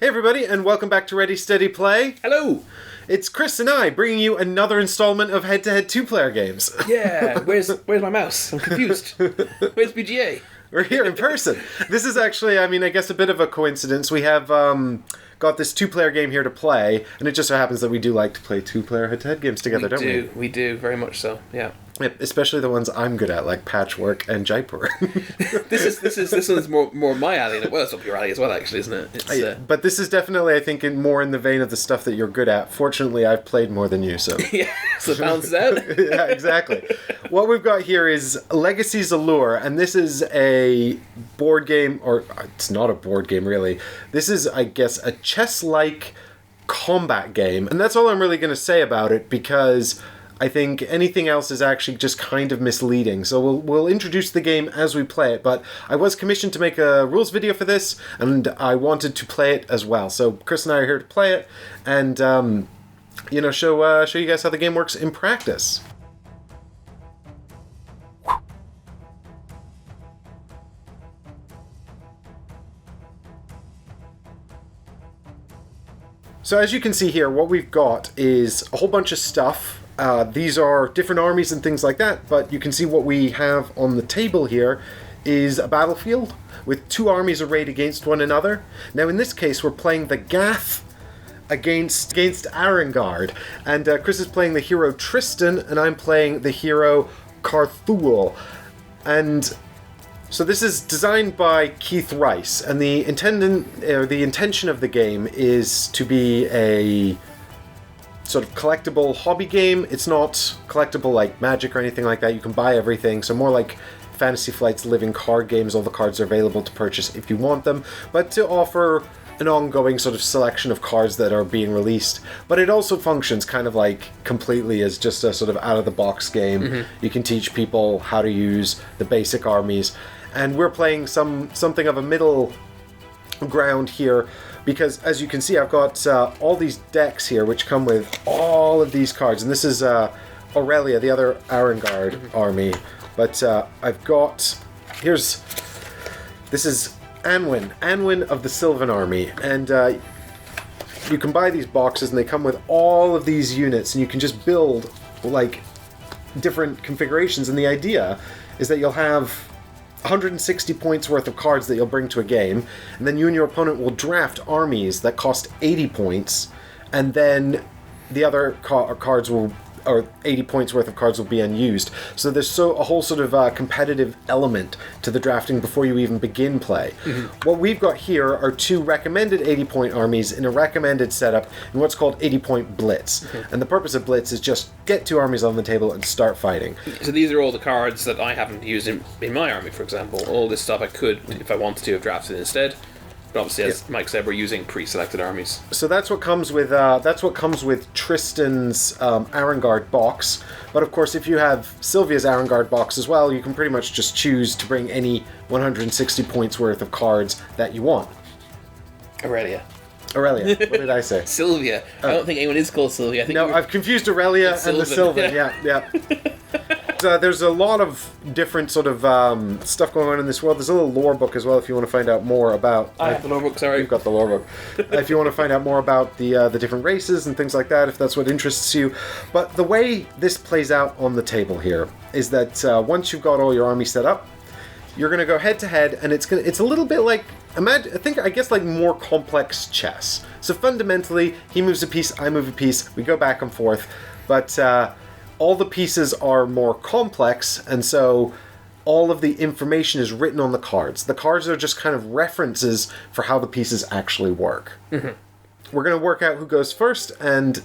Hey everybody, and welcome back to Ready Steady Play. Hello! It's Chris and I bringing you another installment of head-to-head two-player games. Yeah, where's my mouse? I'm confused. Where's BGA? We're here in person. This is actually, I guess a bit of a coincidence. We have got this two-player game here to play, and it just so happens that we do like to play two-player head-to-head games together, don't we? We do, very much so, yeah. Yep, especially the ones I'm good at, like Patchwork and Jaipur. This one's more my alley, and well, it's up your alley as well, actually, isn't it? It's, But this is definitely, I think, more in the vein of the stuff that you're good at. Fortunately, I've played more than you, so... Yeah, so it balances out. Yeah, exactly. What we've got here is Legacy's Allure, and this is a board game, or it's not a board game, really. This is, I guess, a chess-like combat game, and that's all I'm really going to say about it, because... I think anything else is actually just kind of misleading. So we'll introduce the game as we play it, but I was commissioned to make a rules video for this, and I wanted to play it as well. So Chris and I are here to play it, and show you guys how the game works in practice. So as you can see here, what we've got is a whole bunch of stuff. These are different armies and things like that, but you can see what we have on the table here is a battlefield with two armies arrayed against one another. Now in this case we're playing the Gath against Arengard, and Chris is playing the hero Tristan and I'm playing the hero Carthul. And so this is designed by Keith Rice, and the intention of the game is to be a sort of collectible hobby game. It's not collectible like Magic or anything like that. You can buy everything, so more like Fantasy Flight's living card games. All the cards are available to purchase if you want them, but to offer an ongoing sort of selection of cards that are being released. But it also functions kind of like completely as just a sort of out-of-the-box game. Mm-hmm. You can teach people how to use the basic armies, and we're playing something of a middle ground here, because as you can see I've got all these decks here which come with all of these cards, and this is Aurelia, the other Arengard Army, but I've got this is Anwin of the Sylvan Army, and you can buy these boxes and they come with all of these units, and you can just build like different configurations, and the idea is that you'll have 160 points worth of cards that you'll bring to a game, and then you and your opponent will draft armies that cost 80 points, and then the other cards will, or 80 points worth of cards will be unused. So there's a whole sort of competitive element to the drafting before you even begin play. Mm-hmm. What we've got here are two recommended 80-point armies in a recommended setup in what's called 80-point Blitz. Mm-hmm. And the purpose of Blitz is just get two armies on the table and start fighting. So these are all the cards that I haven't used in my army, for example. All this stuff I could, if I wanted to, have drafted instead. But obviously, as Mike said, we're using pre-selected armies. So that's what comes with Tristan's Arengard box. But of course, if you have Sylvia's Arengard box as well, you can pretty much just choose to bring any 160 points worth of cards that you want. Aurelia. What did I say? Sylvia. I don't think anyone is called Sylvia. I think I've confused Aurelia and the Sylvan. Yeah. There's a lot of different sort of stuff going on in this world. There's a little lore book as well if you want to find out more about... I have the lore book, sorry. You've got the lore book. If you want to find out more about the different races and things like that, if that's what interests you. But the way this plays out on the table here is that once you've got all your army set up, you're going to go head-to-head, and it's a little bit like... I guess like more complex chess. So fundamentally, he moves a piece, I move a piece, we go back and forth, but all the pieces are more complex, and so all of the information is written on the cards. The cards are just kind of references for how the pieces actually work. Mm-hmm. We're going to work out who goes first, and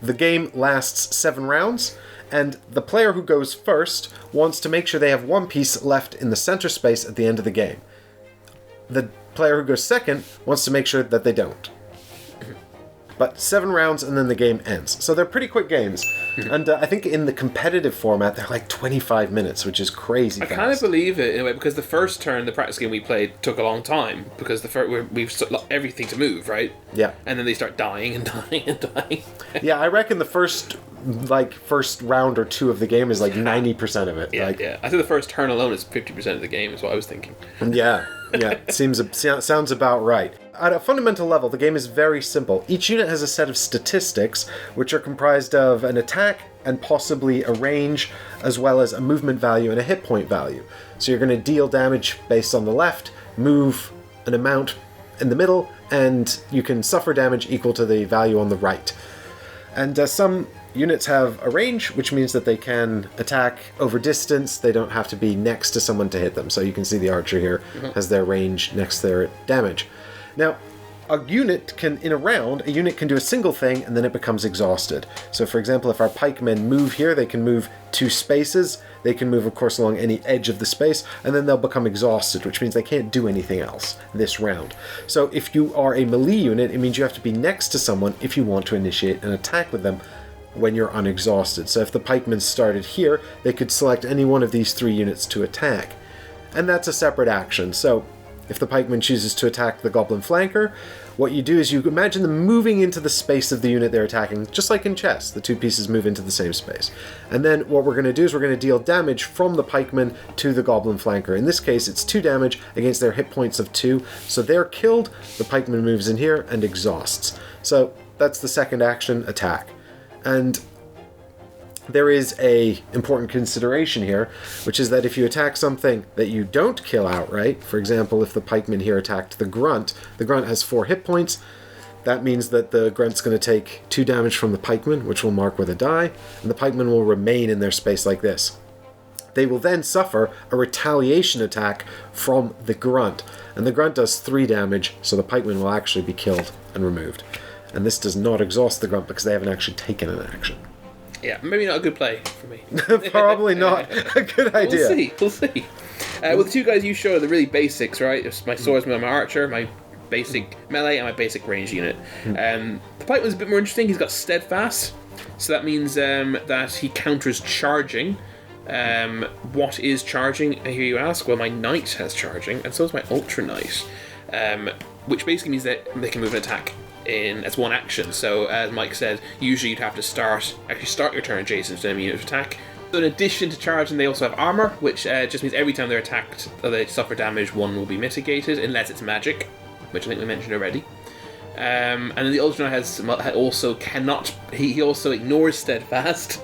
the game lasts 7 rounds, and the player who goes first wants to make sure they have one piece left in the center space at the end of the game. The player who goes second wants to make sure that they don't. But 7 rounds and then the game ends. So they're pretty quick games. And I think in the competitive format, they're like 25 minutes, which is crazy fast. I kind of believe it, in a way, because the first turn, the practice game we played, took a long time, because we've everything to move, right? Yeah. And then they start dying and dying and dying. Yeah, I reckon the first round or two of the game is like 90% of it. Yeah, yeah. I think the first turn alone is 50% of the game, is what I was thinking. Yeah. Sounds about right. at a fundamental level, the game is very simple. Each unit has a set of statistics, which are comprised of an attack and possibly a range, as well as a movement value and a hit point value. So you're going to deal damage based on the left, move an amount in the middle, and you can suffer damage equal to the value on the right. And some units have a range, which means that they can attack over distance. They don't have to be next to someone to hit them. So you can see the archer here has their range next to their damage. Now, a unit can, in a round, a unit can do a single thing and then it becomes exhausted. So for example, if our pikemen move here, they can move 2 spaces. They can move, of course, along any edge of the space, and then they'll become exhausted, which means they can't do anything else this round. So if you are a melee unit, it means you have to be next to someone if you want to initiate an attack with them when you're unexhausted. So if the pikemen started here, they could select any one of these 3 units to attack. And that's a separate action. So if the pikeman chooses to attack the goblin flanker, what you do is you imagine them moving into the space of the unit they're attacking, just like in chess. The 2 pieces move into the same space. And then what we're going to do is we're going to deal damage from the pikeman to the goblin flanker. In this case, it's 2 damage against their hit points of 2. So they're killed, the pikeman moves in here and exhausts. So that's the second action, attack. And there is a important consideration here, which is that if you attack something that you don't kill outright, for example, if the pikeman here attacked the grunt has 4 hit points. That means that the grunt's going to take 2 damage from the pikeman, which will mark with a die, and the pikeman will remain in their space like this. They will then suffer a retaliation attack from the grunt, and the grunt does 3 damage, so the pikeman will actually be killed and removed. And this does not exhaust the grunt because they haven't actually taken an action. Yeah, maybe not a good play for me. Probably not a good idea. We'll see. Well, the 2 guys you showed are the really basics, right? It's my swordsman, my archer, my basic melee, and my basic range unit. The pikeman's a bit more interesting. He's got steadfast, so that means that he counters charging. What is charging, I hear you ask? Well, my knight has charging, and so is my ultra knight, which basically means that they can move an attack as one action. So as Mike said, usually you'd have to start your turn adjacent to enemy unit to attack. So in addition to charging, they also have armor, which just means every time they're attacked or they suffer damage, 1 will be mitigated, unless it's magic, which I think we mentioned already. And then the ultra knight he also ignores steadfast,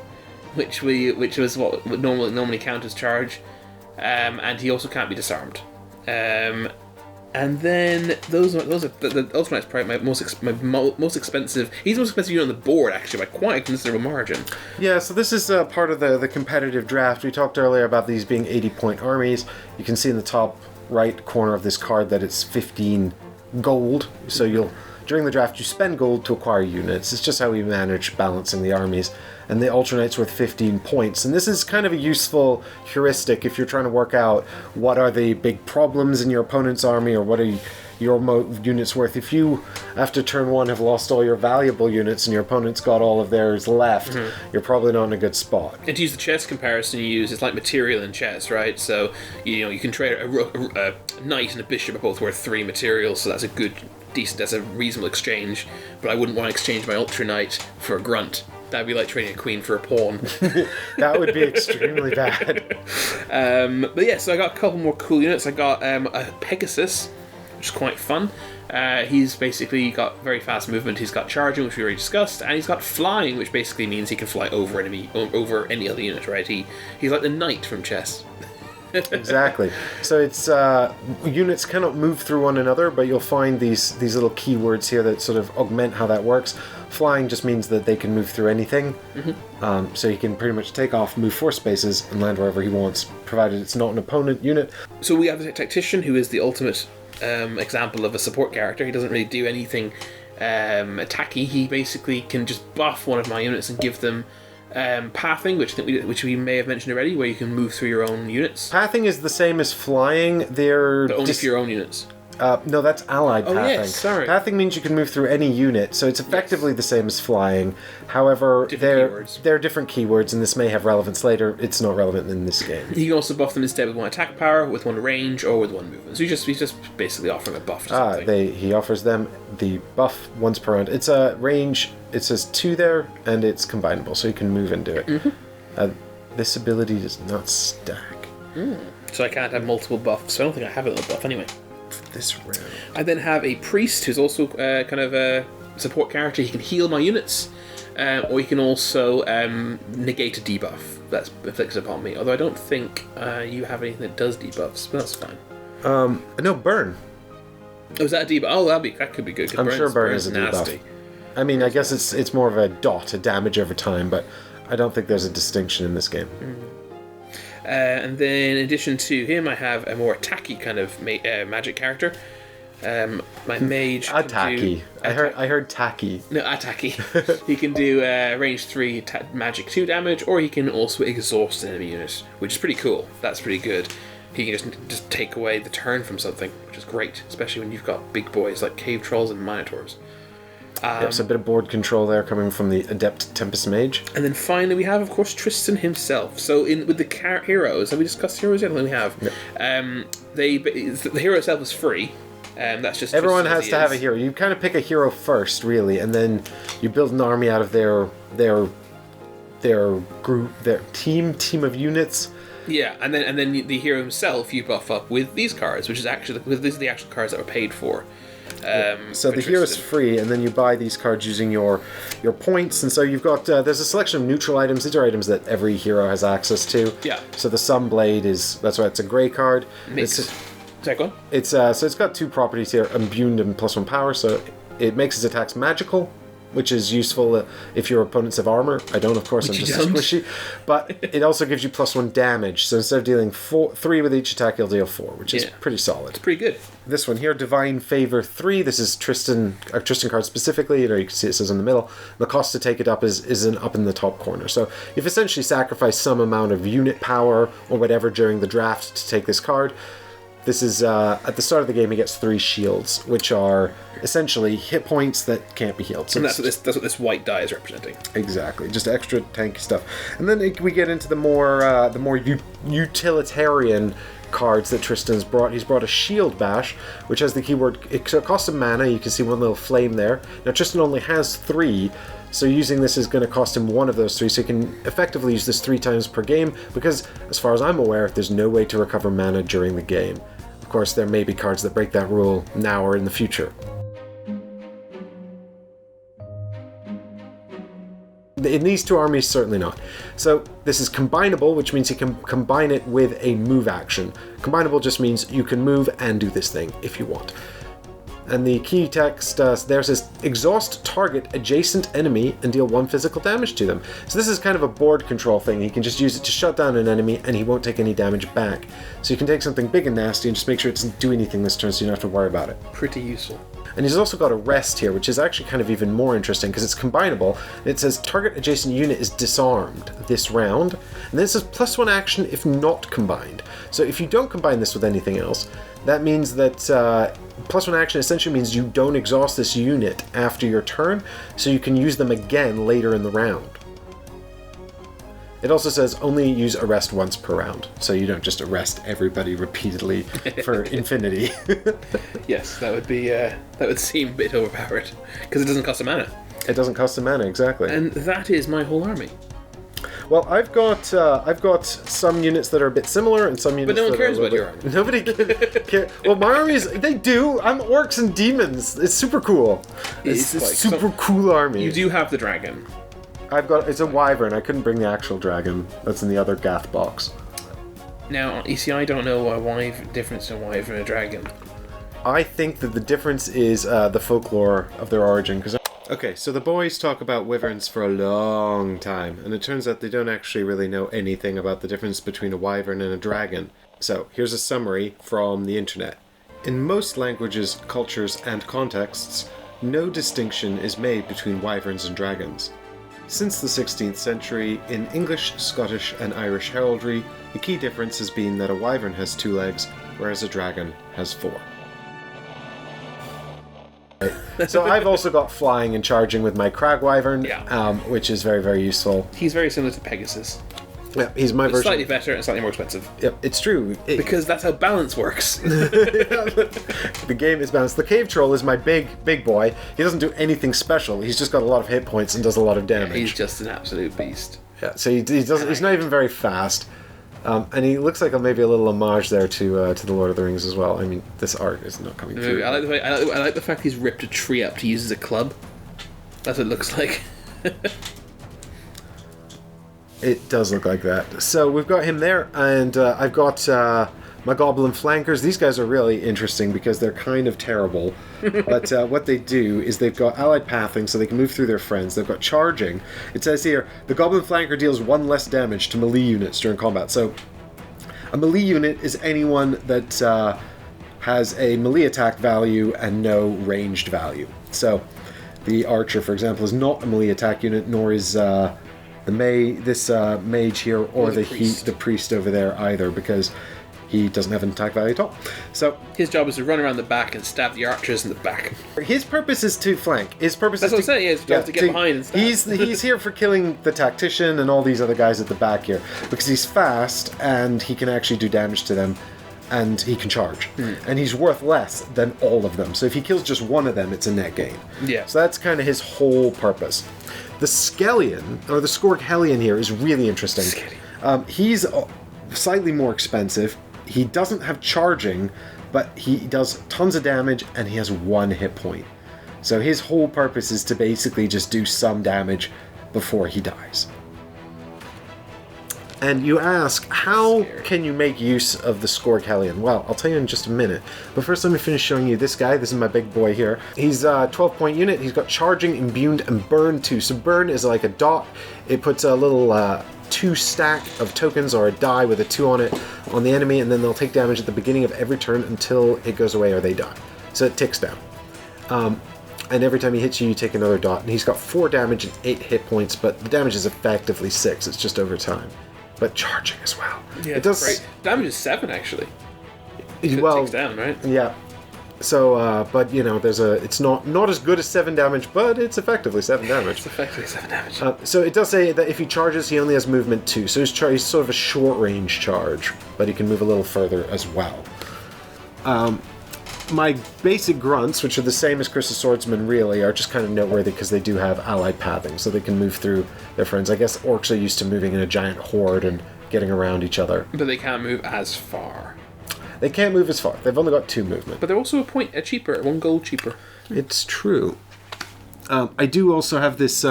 which was what would normally count as charge, and he also can't be disarmed. And then those are the ultra knight's probably my most expensive. He's the most expensive unit on the board, actually, by quite a considerable margin. Yeah, so this is part of the competitive draft. We talked earlier about these being 80-point armies. You can see in the top right corner of this card that it's 15 gold. So during the draft, you spend gold to acquire units. It's just how we manage balancing the armies. And the Ultra Knight's worth 15 points. And this is kind of a useful heuristic if you're trying to work out what are the big problems in your opponent's army, or what are your units worth. If you, after turn 1, have lost all your valuable units and your opponent's got all of theirs left, you're probably not in a good spot. And to use the chess comparison you use, it's like material in chess, right? So, you can trade a knight and a bishop are both worth 3 materials, so that's a reasonable exchange. But I wouldn't want to exchange my Ultra Knight for a grunt. That'd be like trading a queen for a pawn. That would be extremely bad. But yeah, so I got a couple more cool units. I got a Pegasus, which is quite fun. He's basically got very fast movement. He's got charging, which we already discussed, and he's got flying, which basically means he can fly over any other unit, right? He's like the knight from chess. Exactly. So it's units cannot move through one another, but you'll find these little keywords here that sort of augment how that works. Flying just means that they can move through anything. So he can pretty much take off, move 4 spaces, and land wherever he wants, provided it's not an opponent unit. So we have the Tactician, who is the ultimate example of a support character. He doesn't really do anything attacky. He basically can just buff one of my units and give them pathing, which we may have mentioned already, where you can move through your own units. Pathing is the same as flying. They're but only for your own units. No, that's allied pathing. Yes, sorry. Pathing means you can move through any unit, so it's effectively the same as flying. However, they're different keywords, and this may have relevance later. It's not relevant in this game. You can also buff them instead with 1 attack power, with 1 range, or with 1 movement. So he's just basically offering a buff to something. He offers them the buff once per round. It's a range. It says 2 there, and it's combinable, so you can move into it. This ability does not stack. So I can't have multiple buffs. So I don't think I have a little buff anyway. this round. I then have a priest who's also kind of a support character. He can heal my units, or he can also negate a debuff that's afflicted upon me. Although I don't think you have anything that does debuffs, but that's fine. No, burn. Oh, is that a debuff? Oh, that could be good. I'm sure burn is a debuff. I mean, I guess it's more of a dot, a damage over time, but I don't think there's a distinction in this game. And then in addition to him, I have a more attacky kind of magic character. My mage. Attacky. I heard tacky. No, attacky. He can do range 3 magic 2 damage, or he can also exhaust an enemy unit, which is pretty cool. That's pretty good. He can just take away the turn from something, which is great, especially when you've got big boys like cave trolls and minotaurs. So a bit of board control there coming from the Adept Tempest Mage. And then finally we have, of course, Tristan himself. So with the heroes, have we discussed heroes yet? I don't think we have. No. The hero itself is free. That's just everyone has to have a hero. You kind of pick a hero first, really, and then you build an army out of their group, their team of units. Yeah, and then the hero himself you buff up with these cards, which is actually these are the actual cards that were paid for. So the hero is free, and then you buy these cards using your points, and so you've got there's a selection of neutral items. These are items that every hero has access to. Yeah. So the Sunblade that's why it's a grey card. Second one. It's got 2 properties here: imbued and +1 power. So it makes its attacks magical, which is useful if your opponents have armor. I don't, of course. Which I'm just squishy. But it also gives you +1 damage. So instead of dealing 3 with each attack, you'll deal 4, which is pretty solid. It's pretty good. This one here, Divine Favor 3. This is Tristan card specifically. You can see it says in the middle. The cost to take it up is up in the top corner. So you've essentially sacrificed some amount of unit power or whatever during the draft to take this card. This is, at the start of the game, he gets 3 shields, which are essentially hit points that can't be healed. So and that's what this white die is representing. Exactly, just extra tanky stuff. And then we get into the more utilitarian cards that Tristan's brought. He's brought a Shield Bash, which has the keyword, it costs him mana. You can see one little flame there. Now Tristan only has 3, so using this is going to cost him 1 of those 3, so he can effectively use this 3 times per game, because as far as I'm aware, there's no way to recover mana during the game. Of course, there may be cards that break that rule now or in the future. In these 2 armies, certainly not. So this is combinable, which means you can combine it with a move action. Combinable just means you can move and do this thing if you want. And the key text there says, exhaust target adjacent enemy and deal 1 physical damage to them. So this is kind of a board control thing. He can just use it to shut down an enemy and he won't take any damage back. So you can take something big and nasty and just make sure it doesn't do anything this turn so you don't have to worry about it. Pretty useful. And he's also got a rest here, which is actually kind of even more interesting because it's combinable. It says target adjacent unit is disarmed this round. And then it says +1 action if not combined. So if you don't combine this with anything else, that means that +1 action essentially means you don't exhaust this unit after your turn, so you can use them again later in the round. It also says only use arrest once per round, so you don't just arrest everybody repeatedly for infinity. Yes, that would seem a bit overpowered because it doesn't cost a mana. It doesn't cost a mana, exactly. And that is my whole army. Well, I've got some units that are a bit similar and some units. But no one cares about your army. Nobody cares. Well, my armies, they do. I'm orcs and demons. It's super cool. It's a super cool army. You do have the dragon. It's a wyvern. I couldn't bring the actual dragon. That's in the other Gath box. Now, you see, I don't know why difference in a wyvern and a dragon. I think that the difference is the folklore of their origin. Okay, so the boys talk about wyverns for a long time, and it turns out they don't actually really know anything about the difference between a wyvern and a dragon. So, here's a summary from the internet. In most languages, cultures, and contexts, no distinction is made between wyverns and dragons. Since the 16th century, in English, Scottish, and Irish heraldry, the key difference has been that a wyvern has 2 legs, whereas a dragon has 4. So I've also got flying and charging with my Crag Wyvern, which is very, very useful. He's very similar to Pegasus. Yeah, he's my version. Slightly better and slightly more expensive. Yep, it's true. Because that's how balance works. The game is balanced. The Cave Troll is my big boy. He doesn't do anything special. He's just got a lot of hit points and does a lot of damage. He's just an absolute beast. Yeah, so he doesn't. He's not even very fast. And he looks like maybe a little homage there to the Lord of the Rings as well. I mean, this art is not coming through. I like the fact he's ripped a tree up to use as a club. That's what it looks like. It does look like that. So we've got him there, and I've got my goblin flankers. These guys are really interesting because they're kind of terrible. But what they do is they've got allied pathing, so they can move through their friends. They've got charging. It says here, the goblin flanker deals 1 less damage to melee units during combat. So a melee unit is anyone that has a melee attack value and no ranged value. So the archer, for example, is not a melee attack unit, nor is this mage here or the priest over there either, because he doesn't have an attack value at all. So his job is to run around the back and stab the archers in the back. His purpose is to flank. His purpose That's is what I'm saying. His job is to get behind and stab. He's here for killing the tactician and all these other guys at the back here because he's fast and he can actually do damage to them, and he can charge. And he's worth less than all of them. So if he kills just one of them, it's a net gain. Yeah. So that's kind of his whole purpose. The Skellion, or the Skorg Hellion here, is really interesting. He's slightly more expensive. He doesn't have charging, but he does tons of damage, and he has 1 hit point. So his whole purpose is to basically just do some damage before he dies. And you ask, how can you make use of the Skorg Hellion? Well, I'll tell you in just a minute. But first, let me finish showing you this guy. This is my big boy here. He's a 12-point unit. He's got charging, imbued, and burn too. So burn is like a dot. It puts a little 2 stack of tokens or a die with a 2 on it on the enemy, and then they'll take damage at the beginning of every turn until it goes away or they die. So it ticks down. And every time he hits you, you take another dot. And he's got 4 damage and 8 hit points, but the damage is effectively 6. It's just over time. But charging as well. Yeah, it does. Great. Damage is 7 actually. Well, it takes down, right? Yeah. So, but you know, it's not as good as 7 damage, but it's effectively 7 damage. It's effectively 7 damage. So it does say that if he charges, he only has movement 2. So he's sort of a short range charge, but he can move a little further as well. My basic grunts, which are the same as Chris's swordsman, really, are just kind of noteworthy because they do have allied pathing, so they can move through their friends. I guess orcs are used to moving in a giant horde and getting around each other. But they can't move as far. They can't move as far. They've only got 2 movement. But they're also a cheaper, 1 gold cheaper. It's true. I do also have this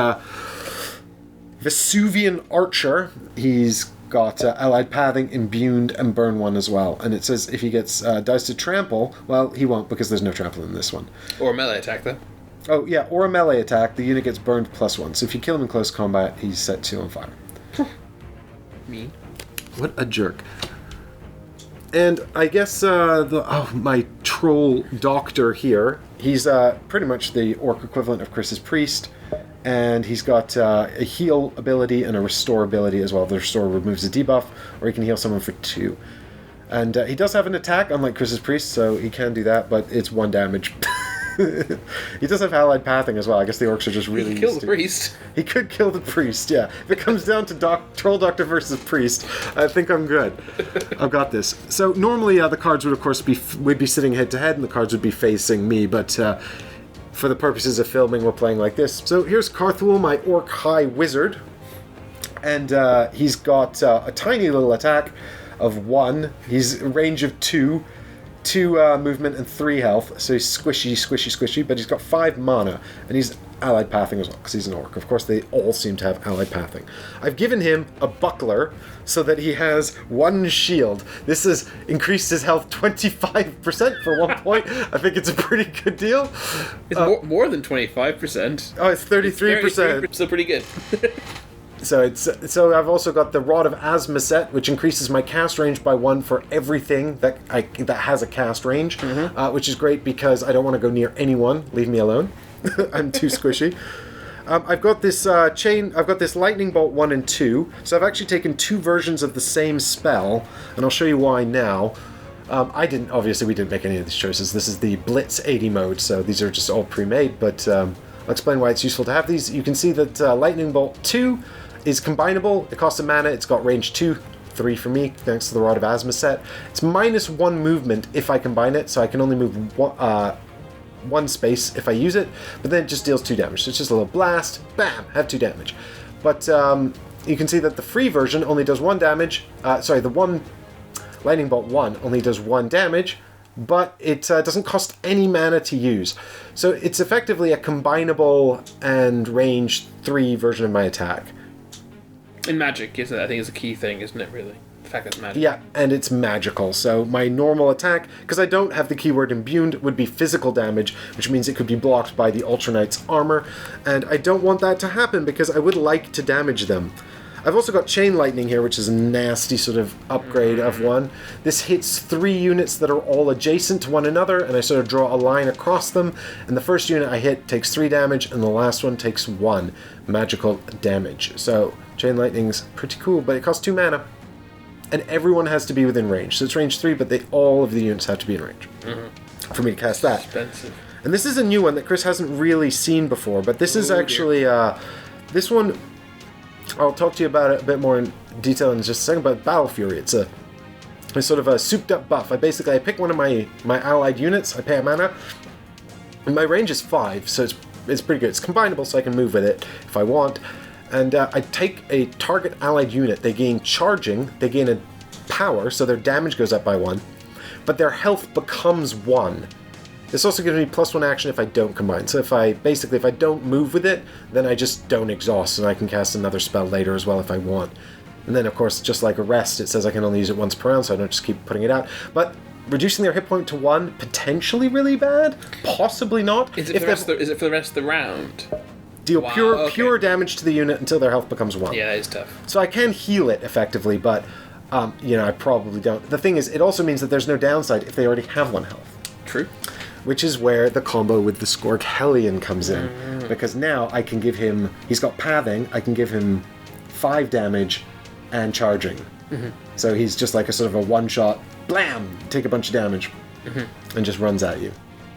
Vesuvian archer. He's got allied pathing, imbued, and burn 1 as well. And it says if he gets dies to trample, well, he won't because there's no trample in this one. Or a melee attack, though. Oh, yeah, or a melee attack. The unit gets burned +1. So if you kill him in close combat, he's set 2 on fire. Me. What a jerk. And I guess my troll doctor here, he's pretty much the orc equivalent of Chris's priest. And he's got a heal ability and a restore ability as well. The restore removes a debuff, or he can heal someone for 2. And he does have an attack, unlike Chris's priest, so he can do that, but it's 1 damage. He does have allied pathing as well. I guess the orcs are just really He could kill the priest. He could kill the priest, yeah. If it comes down to troll doctor versus priest, I think I'm good. I've got this. So normally the cards would, of course, be sitting head to head, and the cards would be facing me, but for the purposes of filming, we're playing like this. So here's Carthul, my orc high wizard, and he's got a tiny little attack of 1. He's a range of 2 movement and 3 health, so he's squishy, but he's got 5 mana, and he's allied pathing as well, because he's an orc. Of course, they all seem to have allied pathing. I've given him a buckler, so that he has 1 shield. This has increased his health 25% for 1 point. I think it's a pretty good deal. It's more than 25%. Oh, it's 33%. So pretty good. So I've also got the Rod of Asma set, which increases my cast range by 1 for everything that has a cast range, which is great because I don't want to go near anyone. Leave me alone. I'm too squishy. I've got this I've got this Lightning Bolt 1 and 2. So I've actually taken 2 versions of the same spell, and I'll show you why now. We didn't make any of these choices. This is the Blitz 80 mode, so these are just all pre-made, but I'll explain why it's useful to have these. You can see that Lightning Bolt 2 is combinable. It costs a mana. It's got range 2, 3 for me, thanks to the Rod of Asma set. It's -1 movement if I combine it, so I can only move 1 space if I use it, but then it just deals 2 damage. So it's just a little blast, bam, have 2 damage. But you can see that the free version only does 1 damage. The one Lightning Bolt 1 only does 1 damage, but it doesn't cost any mana to use. So it's effectively a combinable and range 3 version of my attack. In Magic, isn't it? I think it's a key thing, isn't it, really? The fact that it's magic. Yeah, and it's magical. So my normal attack, because I don't have the keyword imbued, would be physical damage, which means it could be blocked by the Ultra Knight's armor. And I don't want that to happen because I would like to damage them. I've also got Chain Lightning here, which is a nasty sort of upgrade of one. This hits 3 units that are all adjacent to one another, and I sort of draw a line across them. And the first unit I hit takes 3 damage, and the last one takes 1 magical damage. So Chain Lightning's pretty cool, but it costs 2 mana. And everyone has to be within range. So it's range 3, but all of the units have to be in range for me to cast that. Expensive. And this is a new one that Chris hasn't really seen before, but this is actually... this one, I'll talk to you about it a bit more in detail in just a second, but Battle Fury. It's sort of a souped-up buff. I pick one of my allied units, I pay a mana, and my range is 5, so it's pretty good. It's combinable, so I can move with it if I want. And I take a target allied unit. They gain charging, they gain a power, so their damage goes up by 1, but their health becomes 1. This also gives me +1 action if I don't combine. So if I don't move with it, then I just don't exhaust, and I can cast another spell later as well if I want. And then, of course, just like a rest, it says I can only use it once per round, so I don't just keep putting it out. But reducing their hit point to 1, potentially really bad, possibly not. Is it for the rest of the round? Deal pure damage to the unit until their health becomes 1. Yeah, that is tough. So I can heal it effectively, but I probably don't. The thing is, it also means that there's no downside if they already have 1 health. True. Which is where the combo with the Skorg Hellion comes in. Because now I can give him... He's got Pathing, I can give him 5 damage and charging. So he's just like a sort of a one-shot, blam, take a bunch of damage, and just runs at you.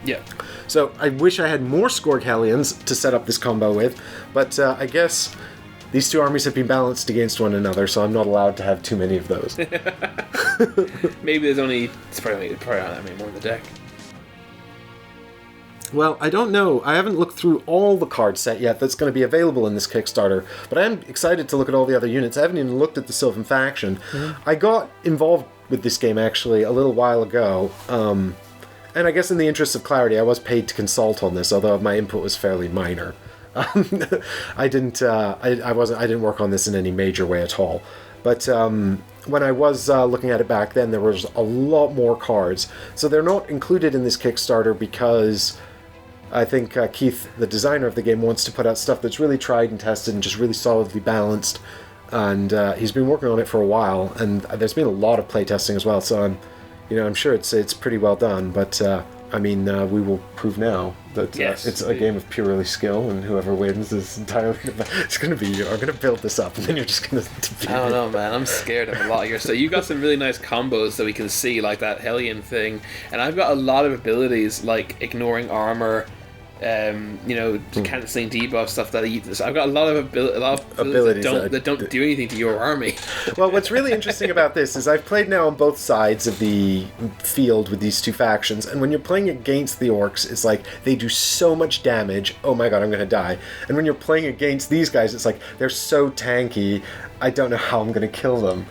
Yeah. So I wish I had more Skorg Hellions to set up this combo with, but I guess these 2 armies have been balanced against one another, so I'm not allowed to have too many of those. Maybe there's only... It's probably not that many more in the deck. Well, I don't know. I haven't looked through all the card set yet that's going to be available in this Kickstarter, but I am excited to look at all the other units. I haven't even looked at the Sylvan faction. I got involved with this game, actually, a little while ago, and I guess in the interest of clarity, I was paid to consult on this, although my input was fairly minor. I didn't work on this in any major way at all. But when I was looking at it back then, there was a lot more cards. So they're not included in this Kickstarter because I think Keith, the designer of the game, wants to put out stuff that's really tried and tested and just really solidly balanced. And he's been working on it for a while, and there's been a lot of playtesting as well. So I'm sure it's pretty well done. But we will prove now that it's a game of purely skill, and whoever wins is entirely... It's going to be you. I'm going to build this up, and then you're just going to defeat I don't know, man. I'm scared of a lot of your stuff. You got some really nice combos that we can see, like that Hellion thing, and I've got a lot of abilities, like ignoring armor, cancelling debuff stuff that I've got a lot of abilities that don't do anything to your army. Well, what's really interesting about this is I've played now on both sides of the field with these 2 factions, and when you're playing against the Orcs, it's like they do so much damage. Oh my god, I'm going to die. And when you're playing against these guys, it's like they're so tanky. I don't know how I'm going to kill them.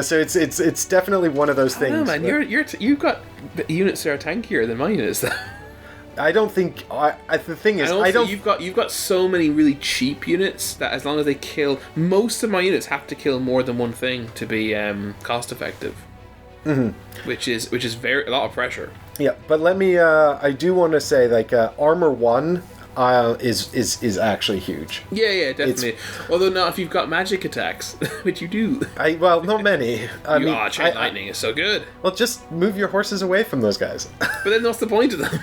So it's definitely one of those things. I don't know, man. You've got units that are tankier than my units, though. I don't think... the thing is, I don't... You've got so many really cheap units that as long as they kill... Most of my units have to kill more than one thing to be cost effective. Which is a lot of pressure. Yeah, but let me... I do want to say, Armor 1 is actually huge. Yeah, definitely. Although not if you've got magic attacks, which you do. Not many. Chain Lightning is so good. Well, just move your horses away from those guys. But then what's the point of them?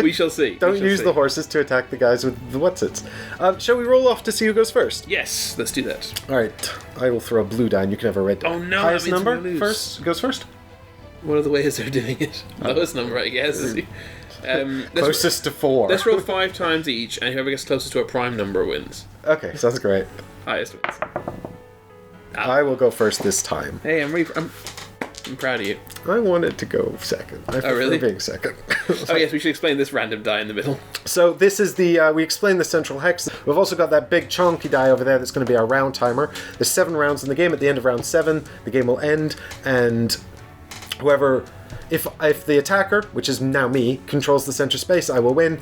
We shall see. Don't use the horses to attack the guys with the whatsits. Shall we roll off to see who goes first? Yes, let's do that. All right, I will throw a blue die, and you can have a red die. Oh no! Highest number goes first. What are the ways they're doing it? Lowest number, I guess. Closest to 4. Let's roll 5 times each, and whoever gets closest to a prime number wins. Okay, sounds great. Highest wins. I will go first this time. Hey, I'm ready. I'm proud of you. I wanted to go second. I prefer really? being second. Oh yes, we should explain this random die in the middle. So this is the, we explained the central hex. We've also got that big chunky die over there that's going to be our round timer. There's 7 rounds in the game. At the end of round 7, the game will end, and whoever, if the attacker, which is now me, controls the center space, I will win.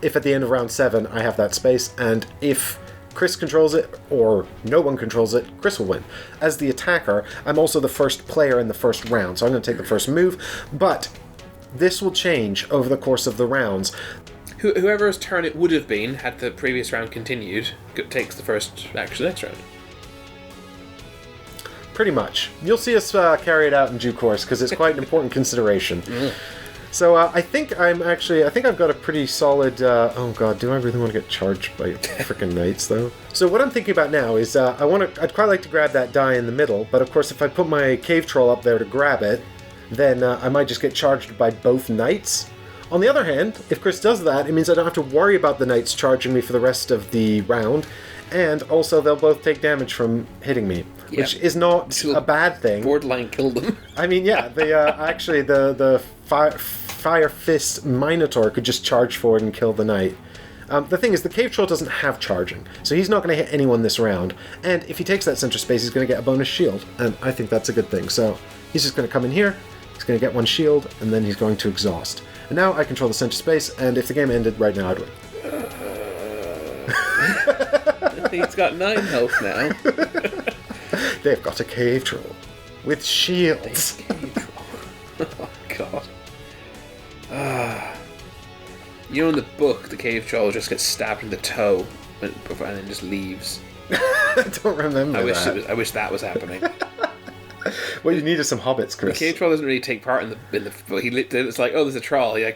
If at the end of round 7 I have that space, and if Chris controls it, or no one controls it, Chris will win. As the attacker, I'm also the first player in the first round, so I'm going to take the first move, but this will change over the course of the rounds. Whoever's turn it would have been, had the previous round continued, takes the first action next round. Pretty much. You'll see us carry it out in due course, because it's quite an important consideration. So I think I've got a pretty solid, oh god, do I really want to get charged by frickin' knights though? So what I'm thinking about now is, I'd quite like to grab that die in the middle, but of course if I put my cave troll up there to grab it, then I might just get charged by both knights. On the other hand, if Chris does that, it means I don't have to worry about the knights charging me for the rest of the round, and also they'll both take damage from hitting me, which is not a bad thing. Borderline kill them. I mean, yeah, actually the Fire Fist Minotaur could just charge forward and kill the knight. The thing is, the Cave Troll doesn't have charging, so he's not going to hit anyone this round, and if he takes that center space, he's going to get a bonus shield, and I think that's a good thing. So he's just going to come in here, he's going to get 1 shield, and then he's going to exhaust. And now I control the center space, and if the game ended right now, I'd win. I think it's got 9 health now. They've got a Cave Troll with shields. Cave Troll. Oh, God. You know, in the book, the Cave Troll just gets stabbed in the toe and then just leaves. I don't remember I that. wish that was happening. What you need is some hobbits, Chris. The Cave Troll doesn't really take part in the. But it's like, oh, there's a troll. He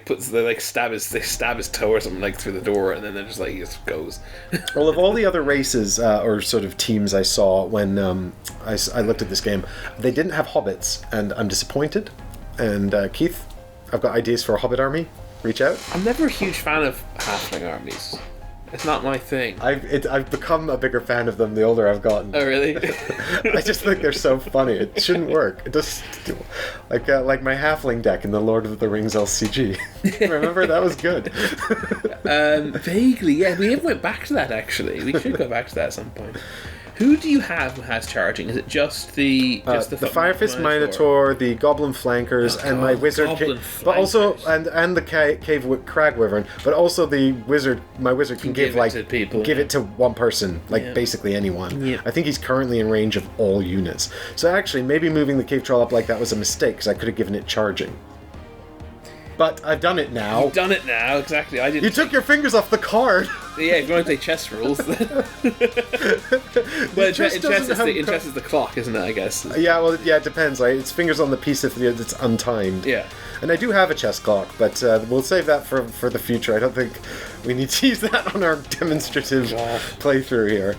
stab his toe or something through the door, and then they're just he just goes. Well, of all the other races or sort of teams I saw when I looked at this game, they didn't have hobbits, and I'm disappointed. And Keith, I've got ideas for a hobbit army. Reach out. I'm never a huge fan of halfling armies. It's not my thing. I've become a bigger fan of them the older I've gotten. Oh, really? I just think they're so funny. It shouldn't work. It does, like my halfling deck in the Lord of the Rings LCG. Remember, that was good. Vaguely, yeah. We never went back to that, actually. We should go back to that at some point. Who do you have who has charging? Is it just the Fire Fist Minotaur, the Goblin Flankers, and my Wizard but also and the Crag Wyvern, but also the Wizard. My Wizard can give it to one person, basically anyone. Yeah. I think he's currently in range of all units. So actually, maybe moving the Cave Troll up like that was a mistake, because I could have given it charging. But I've done it now. You've done it now, exactly. I didn't. You took your fingers off the card. Yeah, if you want to play chess rules. Well, in chess is the clock, isn't it? I guess. Yeah, well, yeah, it depends. It's fingers on the piece if it's untimed. Yeah. And I do have a chess clock, but we'll save that for the future. I don't think we need to use that on our demonstrative playthrough here.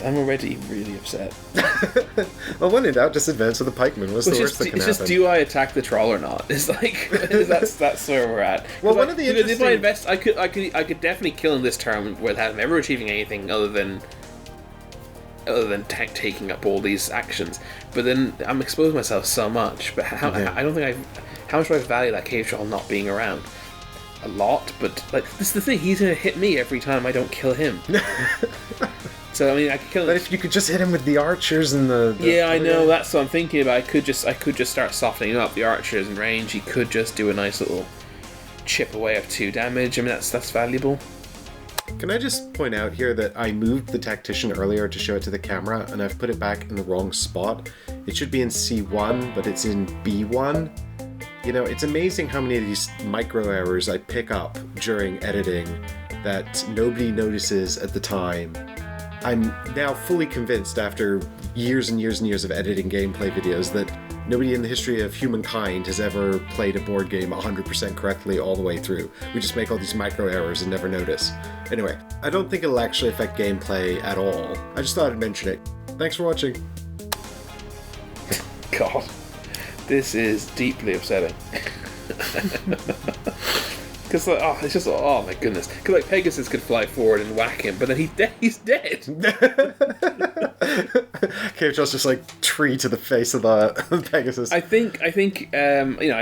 I'm already really upset. Well, when in doubt, just advance with the pikeman. What's the worst that can happen? It's just, do I attack the troll or not? It's that's where we're at. Well, one of the interesting... If I invest, I could definitely kill him this turn without him ever achieving anything other than taking up all these actions. But then I'm exposing myself so much. But how much do I value that cave troll not being around? A lot, but this is the thing. He's gonna hit me every time I don't kill him. So I mean, I could kill him. But if you could just hit him with the archers and the yeah, I know. That's what I'm thinking about. I could just start softening up the archers in range. He could just do a nice little chip away of 2 damage. I mean, that's valuable. Can I just point out here that I moved the tactician earlier to show it to the camera, and I've put it back in the wrong spot. It should be in C1, but it's in B1. You know, it's amazing how many of these micro errors I pick up during editing that nobody notices at the time. I'm now fully convinced after years and years and years of editing gameplay videos that nobody in the history of humankind has ever played a board game 100% correctly all the way through. We just make all these micro errors and never notice. Anyway, I don't think it'll actually affect gameplay at all. I just thought I'd mention it. Thanks for watching. God, this is deeply upsetting. Because it's just oh my goodness. Because like Pegasus could fly forward and whack him, but then he's dead. Cave Troll's just like tree to the face of the Pegasus. I think I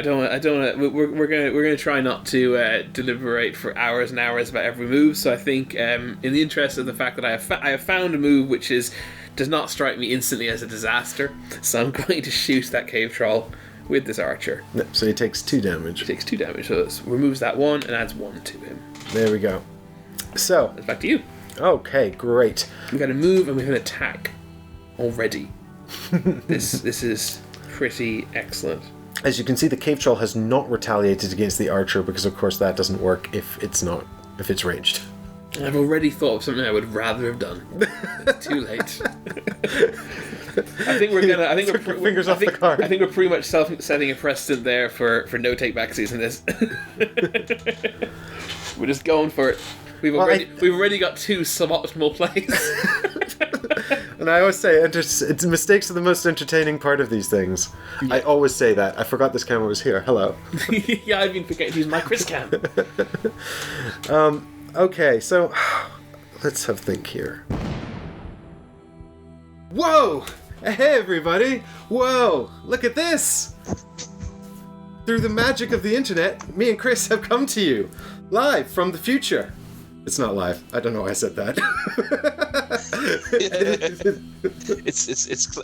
don't. We're gonna try not to deliberate for hours and hours about every move. So I think in the interest of the fact that I have found a move which does not strike me instantly as a disaster, so I'm going to shoot that Cave Troll with this archer. So he takes 2 damage. He takes 2 damage, so it removes that 1 and adds 1 to him. There we go. So it's back to you. Okay, great. We've got a move and we've got an attack already. This is pretty excellent. As you can see, the Cave Troll has not retaliated against the archer because, of course, that doesn't work if it's ranged. I've already thought of something I would rather have done. It's too late. I think we're pretty much setting a precedent there for no take backsies in this. We're just going for it. We've already got 2 suboptimal plays. And I always say, mistakes are the most entertaining part of these things. Yeah. I always say that. I forgot this camera was here. Hello. Yeah, I've been forgetting to use my Chris cam. Okay, so let's have a think here. Whoa! Hey, everybody! Whoa! Look at this! Through the magic of the internet, me and Chris have come to you, live from the future. It's not live. I don't know why I said that.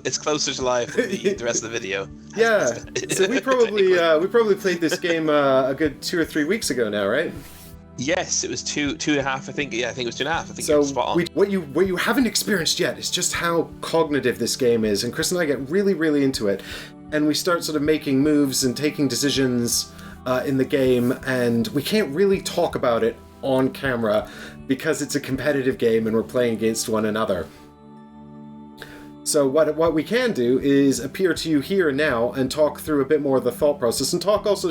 It's closer to live than the rest of the video. Yeah. So we probably played this game a good 2 or 3 weeks ago now, right? Yes, it was two and a half. I think it was 2.5. I think so. You're spot on. What you haven't experienced yet is just how cognitive this game is, and Chris and I get really, really into it, and we start sort of making moves and taking decisions in the game, and we can't really talk about it on camera because it's a competitive game and we're playing against one another. So what we can do is appear to you here and now and talk through a bit more of the thought process, and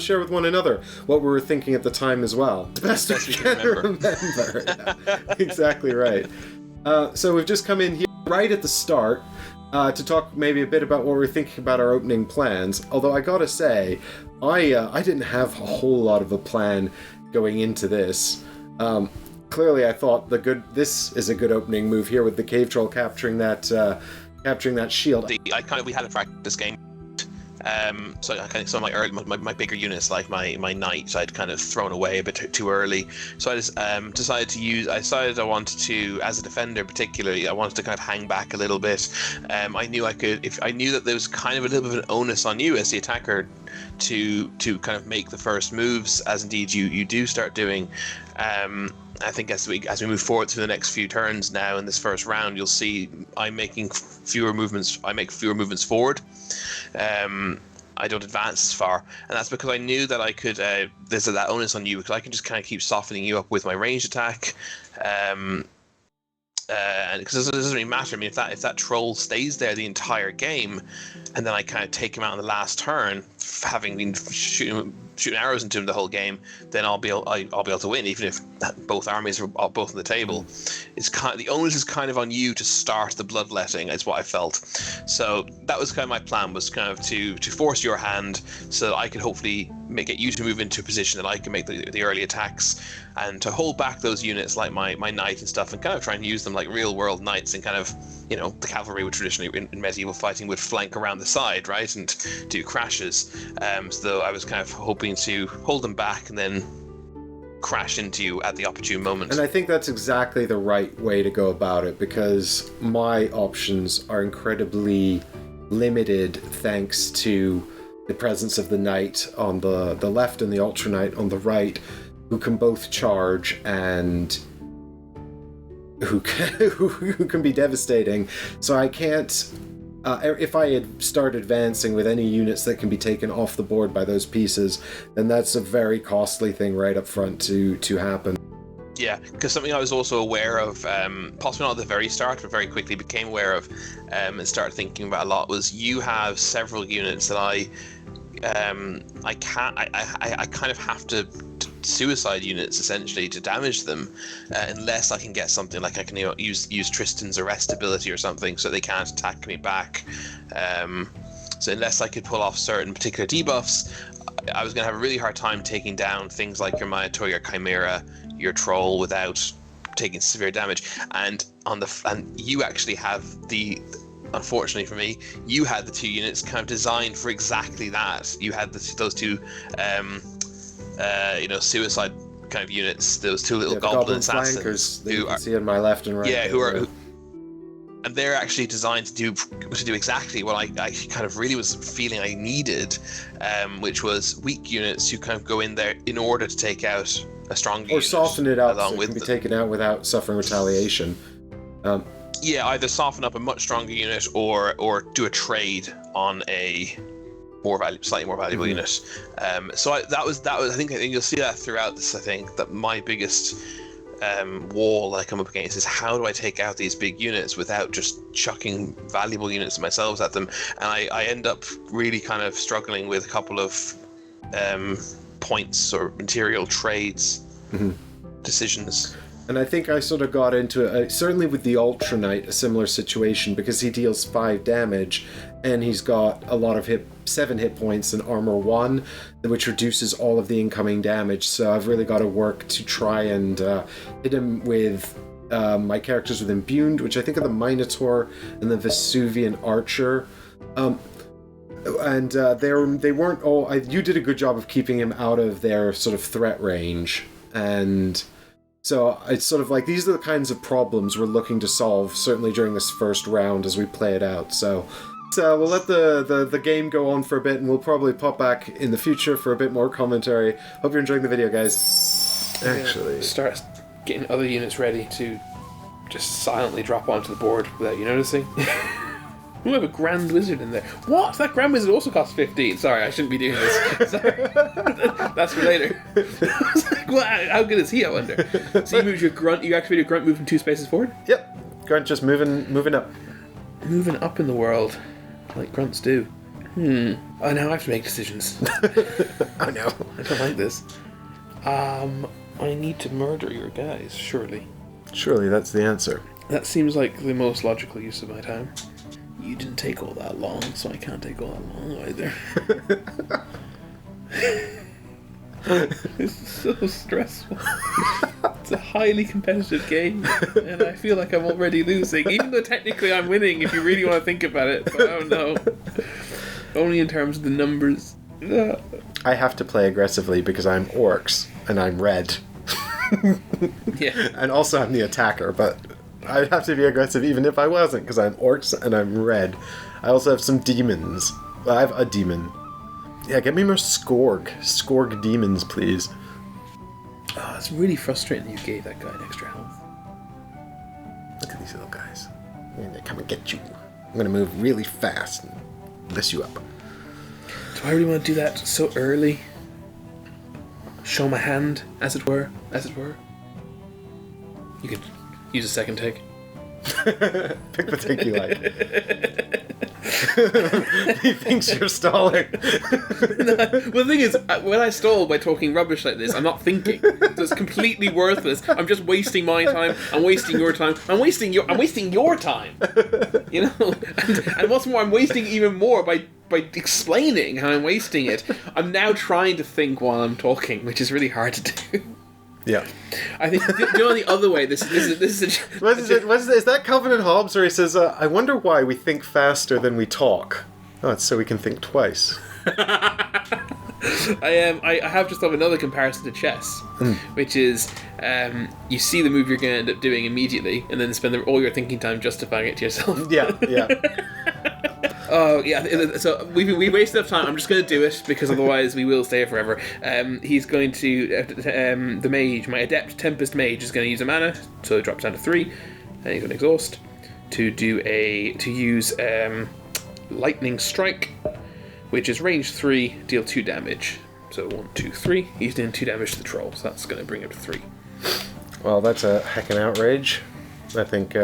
share with one another what we were thinking at the time as well. The best we can remember. Yeah, exactly right. So we've just come in here right at the start to talk maybe a bit about what we're thinking about our opening plans. Although I gotta say, I didn't have a whole lot of a plan going into this. Clearly, I thought this is a good opening move here with the Cave Troll capturing that shield. We had a practice game. So I kind of some of my bigger units, like my knight, I'd kind of thrown away a bit too early. So I just decided I wanted to, as a defender particularly, I wanted to kind of hang back a little bit. I knew that there was kind of a little bit of an onus on you as the attacker to kind of make the first moves, as indeed you do start doing. I think as we move forward through the next few turns now in this first round, you'll see I'm making fewer movements. I make fewer movements forward. I don't advance as far, and that's because I knew that I could. There's that onus on you because I can just kind of keep softening you up with my ranged attack. And because it doesn't really matter. I mean, if that troll stays there the entire game, and then I kind of take him out on the last turn, having been shooting arrows into him the whole game, then I'll be able to win, even if both armies are both on the table. The onus is kind of on you to start the bloodletting, is what I felt. So that was kind of my plan, was kind of to force your hand, so that I could hopefully get you to move into a position that I can make the early attacks, and to hold back those units like my knight and stuff, and kind of try and use them like real world knights, and kind of, the cavalry would traditionally in medieval fighting would flank around the side, right, and do crashes. So I was kind of hoping to hold them back and then crash into you at the opportune moment. And I think that's exactly the right way to go about it, because my options are incredibly limited thanks to the presence of the knight on the left and the ultra knight on the right, who can both charge and who can be devastating. So I can't. If I had started advancing with any units that can be taken off the board by those pieces, then that's a very costly thing right up front to happen. Yeah, because something I was also aware of, possibly not at the very start, but very quickly became aware of, and started thinking about a lot, was you have several units that I kind of have to suicide units essentially to damage them, unless I can get something like I can use Tristan's arrest ability or something, so they can't attack me back. So unless I could pull off certain particular debuffs, I was going to have a really hard time taking down things like your Minotaur, your Chimera, your Troll without taking severe damage. And you actually have unfortunately for me, you had the 2 units kind of designed for exactly that. You had those 2, suicide kind of units. Those 2 little goblin assassins who you see on my left and right. Yeah, and they're actually designed to do exactly what I kind of really was feeling I needed, which was weak units who kind of go in there in order to take out a strong unit. Or soften it out so it can be taken out without suffering retaliation. Yeah, either soften up a much stronger unit or do a trade on a slightly more valuable unit. So that was I think you'll see that throughout this. I think that my biggest wall that I come up against is how do I take out these big units without just chucking valuable units myself at them, and I end up really kind of struggling with a couple of points or material trades decisions. And I think I sort of got into it, certainly with the Ultra Knight, a similar situation, because he deals 5 damage, and he's got a lot of 7 hit points and armor 1, which reduces all of the incoming damage. So I've really got to work to try and hit him with my characters with Imbued, which I think are the Minotaur and the Vesuvian Archer. They weren't all... you did a good job of keeping him out of their sort of threat range, and... So it's sort of like these are the kinds of problems we're looking to solve, certainly during this first round as we play it out. So we'll let the game go on for a bit, and we'll probably pop back in the future for a bit more commentary. Hope you're enjoying the video, guys. Actually, start getting other units ready to just silently drop onto the board without you noticing. We have a Grand Wizard in there. What? That Grand Wizard also costs 15. Sorry, I shouldn't be doing this. Sorry. That's for later. I was like, well, how good is he, I wonder? So you moved your Grunt, you activated your Grunt moving 2 spaces forward? Yep. Grunt just moving up. Moving up in the world, like Grunts do. Oh, now I have to make decisions. Oh no. I don't like this. I need to murder your guys, surely. Surely that's the answer. That seems like the most logical use of my time. You didn't take all that long, so I can't take all that long either. It's so stressful. It's a highly competitive game, and I feel like I'm already losing, even though technically I'm winning if you really want to think about it, but I don't know. Only in terms of the numbers. I have to play aggressively because I'm Orcs, and I'm red. Yeah. And also I'm the attacker, but... I'd have to be aggressive even if I wasn't, because I'm Orcs and I'm red. I also have some demons. Well, I have a demon. Yeah, get me more Skorg demons, please. Oh, it's really frustrating that you gave that guy an extra health. Look at these little guys. And they come and get you. I'm going to move really fast and mess you up. Do I really want to do that so early? Show my hand, as it were. You could... use a second take. Pick the take you like. He thinks you're stalling. No, well, the thing is, when I stall by talking rubbish like this, I'm not thinking. So it's completely worthless. I'm just wasting my time. I'm wasting your time. I'm wasting your time. You know, and what's more, I'm wasting even more by explaining how I'm wasting it. I'm now trying to think while I'm talking, which is really hard to do. Yeah, I think the other way. This is is that Calvin and Hobbes, where he says, "I wonder why we think faster than we talk." Oh, it's so we can think twice. I have just thought of another comparison to chess, which is you see the move you're going to end up doing immediately, and then spend all your thinking time justifying it to yourself. Yeah. Oh yeah, so we wasted enough time. I'm just going to do it because otherwise we will stay here forever. He's going to the mage, my adept Tempest mage, is going to use a mana, so it drops down to 3, and he's going to exhaust to use lightning strike, which is range 3, deal 2 damage. So 1, 2, 3. He's doing 2 damage to the troll, so that's going to bring him to 3. Well, that's a heckin' outrage. I think.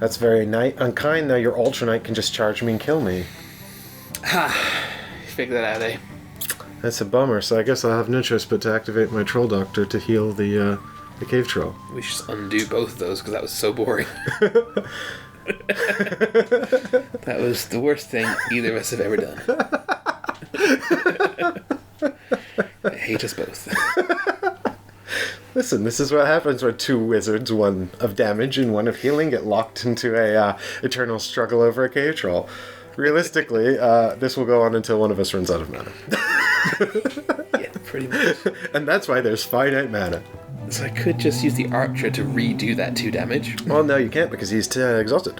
That's very unkind. Now your Ultra Knight can just charge me and kill me. Ha! Figure that out, eh? That's a bummer, so I guess I'll have no choice but to activate my Troll Doctor to heal the cave troll. We should just undo both of those, because that was so boring. That was the worst thing either of us have ever done. I hate us both. Listen, this is what happens when two wizards, one of damage and one of healing, get locked into a eternal struggle over a cave troll. Realistically, this will go on until one of us runs out of mana. Yeah, pretty much. And that's why there's finite mana. So I could just use the archer to redo that 2 damage. Well, no, you can't because he's exhausted.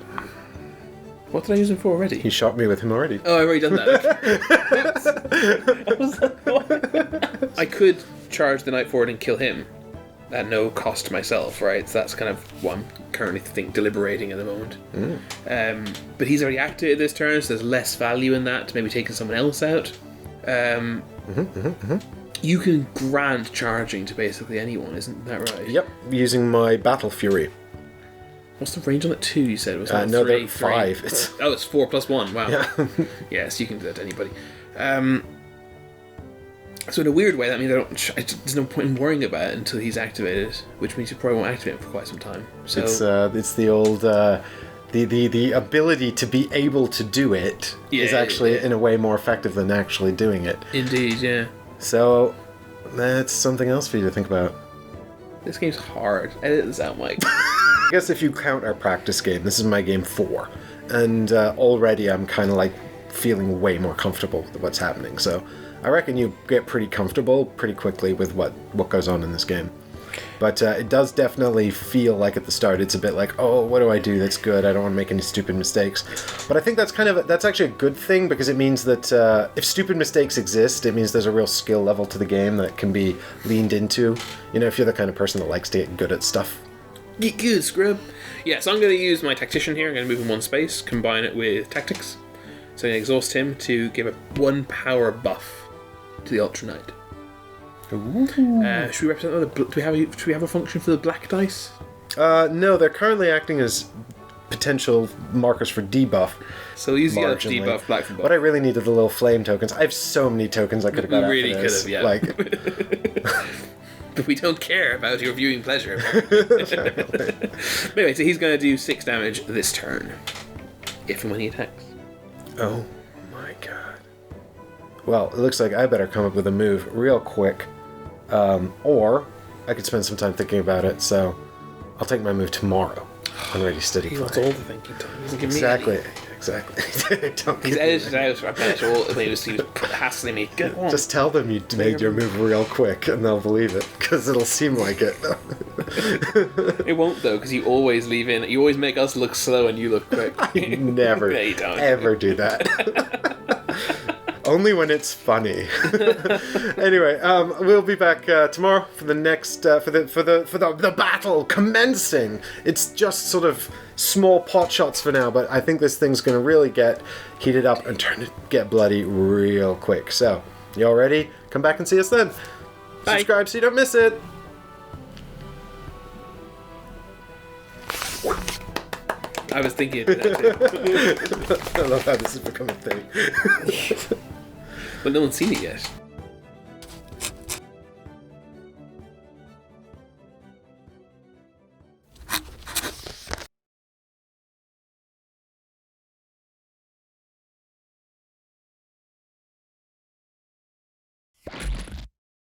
What did I use him for already? He shot me with him already. Oh, I've already done that. I was like, what? I could charge the knight forward and kill him at no cost to myself, right? So that's kind of what I'm currently deliberating at the moment. But he's already activated this turn, so there's less value in that to maybe taking someone else out. You can grant charging to basically anyone, isn't that right? Yep, using my Battle Fury. What's the range on it? 2, you said? Was it No, 3? 5. 3? Oh, it's 4 plus 1. Wow. Yeah. Yes, you can do that to anybody. So in a weird way, that means there's no point in worrying about it until he's activated, which means you probably won't activate him for quite some time. So It's the old the ability to be able to do it is actually in a way more effective than actually doing it. Indeed, yeah. So that's something else for you to think about. This game's hard. Edit this out, Mike. I guess if you count our practice game, this is my game 4, and already I'm kind of like feeling way more comfortable with what's happening. So I reckon you get pretty comfortable pretty quickly with what goes on in this game. But it does definitely feel like at the start it's a bit like, oh, what do I do that's good? I don't want to make any stupid mistakes. But I think that's that's actually a good thing, because it means that if stupid mistakes exist, it means there's a real skill level to the game that can be leaned into. You know, if you're the kind of person that likes to get good at stuff. Get good, scrub. Yeah, so I'm going to use my tactician here. I'm going to move him 1 space, combine it with tactics. So I'm going to exhaust him to give a 1 power buff to the Ultra Knight. Should we represent do we have a function for the black dice? No, they're currently acting as potential markers for debuff. So we'll use the other marginally. Debuff, black for buff. What I really needed the little flame tokens. I have so many tokens I could have got We really after this. could have, yeah. Like, but we don't care about your viewing pleasure. Anyway, so he's going to do 6 damage this turn, if and when he attacks. oh my god. Well, it looks like I better come up with a move real quick. Or I could spend some time thinking about it, so I'll take my move tomorrow. I'm ready, steady, He fine. wants all the thinking time. He doesn't give me Exactly. any. Exactly. Don't He's give me edited any. out. I bet he was hassling me. Get on. Just tell them you made your move real quick, and they'll believe it, because it'll seem like it. It won't though, because you always leave in. You always make us look slow, and you look quick. I never, No, you don't. ever do that. Only when it's funny. Anyway, we'll be back tomorrow for the next for the battle commencing. It's just sort of small pot shots for now, but I think this thing's going to really get heated up and get bloody real quick. So, you all ready? Come back and see us then. Bye. Subscribe so you don't miss it. I was thinking of that too. I love how this has become a thing. But no one's seen it yet.